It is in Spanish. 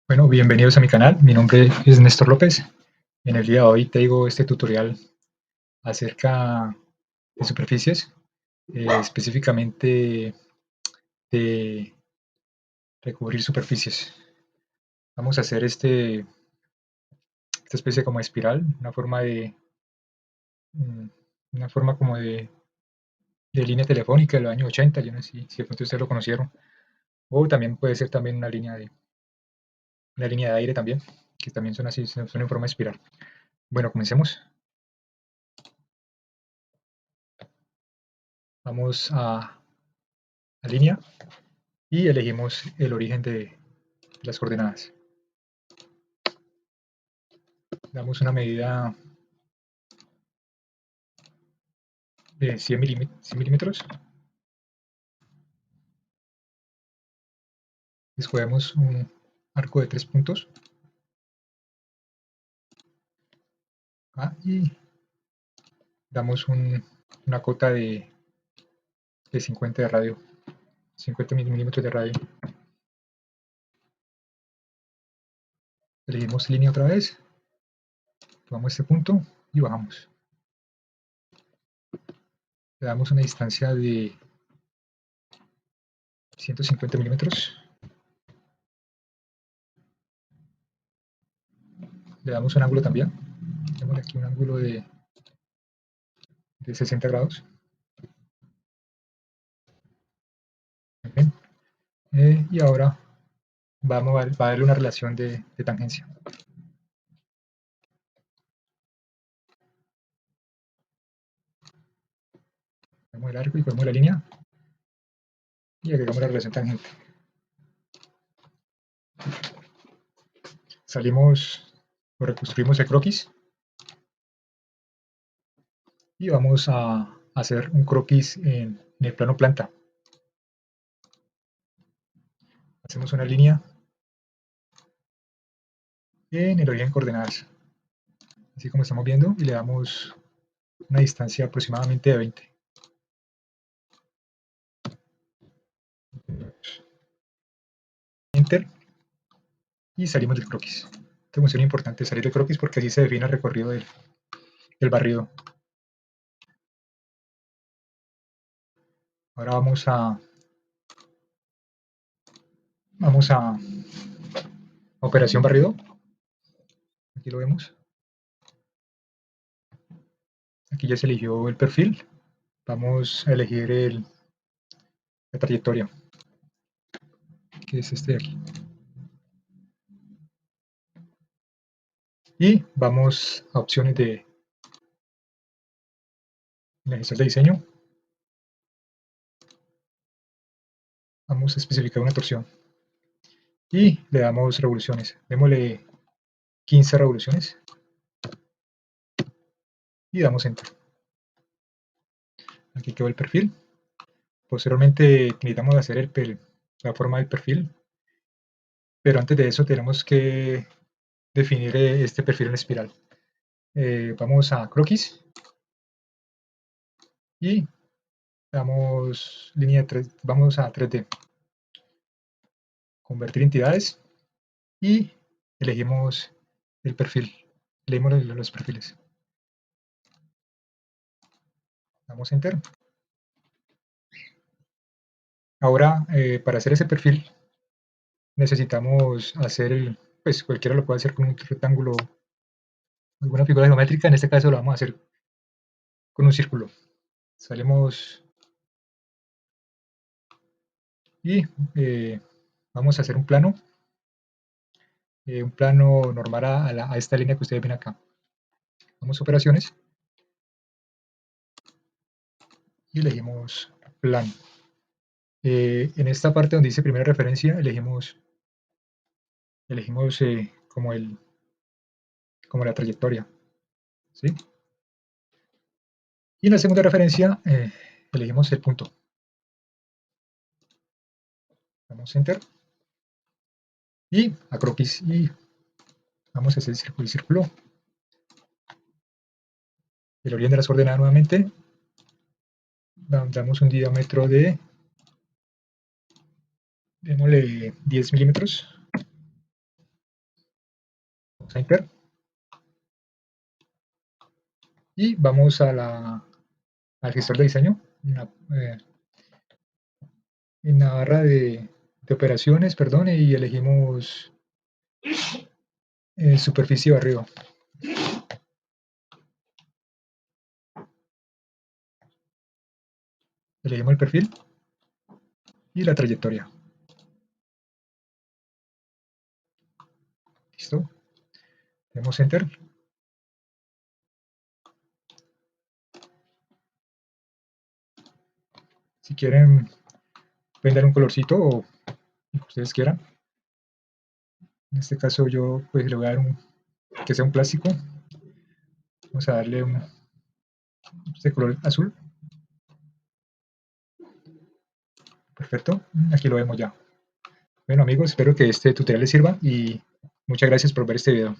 Bueno, bienvenidos a mi canal. Mi nombre es Néstor López. En el día de hoy te digo este tutorial acerca de superficies, específicamente de recubrir superficies. Vamos a hacer esta especie como de espiral, mm, una forma como de línea telefónica de los años 80. Yo no sé si de pronto ustedes lo conocieron. O también puede ser también una línea de aire también, que también son así, son en forma de espiral. Bueno, comencemos. Vamos a línea y elegimos el origen de las coordenadas. Damos una medida de 100 milímetros. Escogemos un arco de 3 puntos. Y damos una cota de 50 de radio. 50 milímetros de radio. Elegimos línea otra vez. Tomamos este punto y bajamos. Le damos una distancia de 150 milímetros. Le damos un ángulo también. Tenemos aquí un ángulo de 60 grados. Bien. Y ahora va a darle una relación de tangencia. Cogemos el arco y cogemos la línea y agregamos la relación tangente. Salimos o reconstruimos el croquis y vamos a hacer un croquis en el plano planta. Hacemos una línea en el origen coordenadas, así como estamos viendo, y le damos una distancia aproximadamente de 20. Enter y salimos del croquis. Esta función es importante, salir del croquis, porque así se define el recorrido del barrido. Ahora vamos a operación barrido. Aquí lo vemos. Aquí ya se eligió el perfil. Vamos a elegir la trayectoria, que es este de aquí. Y vamos a opciones en la gestión de diseño. Vamos a especificar una torsión y le damos revoluciones. Démosle 15 revoluciones y damos enter. Aquí quedó el perfil. Posteriormente necesitamos hacer la forma del perfil, pero antes de eso tenemos que definir este perfil en espiral. Vamos a croquis y damos línea de 3, vamos a 3D, convertir entidades y elegimos el perfil, elegimos los perfiles. Damos enter. Ahora, para hacer ese perfil, necesitamos hacer, pues cualquiera lo puede hacer con un rectángulo, alguna figura geométrica. En este caso lo vamos a hacer con un círculo. Salimos y vamos a hacer un plano normal a esta línea que ustedes ven acá. Vamos a operaciones y elegimos plano. En esta parte donde dice primera referencia, elegimos como la trayectoria, ¿sí? Y en la segunda referencia elegimos el punto. Damos enter y a croquis y vamos a hacer el círculo. El origen de las coordenadas nuevamente. Damos un diámetro de, démosle 10 milímetros. a Enter y vamos al gestor de diseño, eh, en la barra de operaciones, perdón, y elegimos superficie de barrido. Elegimos el perfil y la trayectoria. Listo. Demos Enter. Si quieren, pueden dar un colorcito o lo que ustedes quieran. En este caso yo pues le voy a dar que sea un clásico. Vamos a darle este color azul. Perfecto. Aquí lo vemos ya. Bueno amigos, espero que este tutorial les sirva y muchas gracias por ver este video.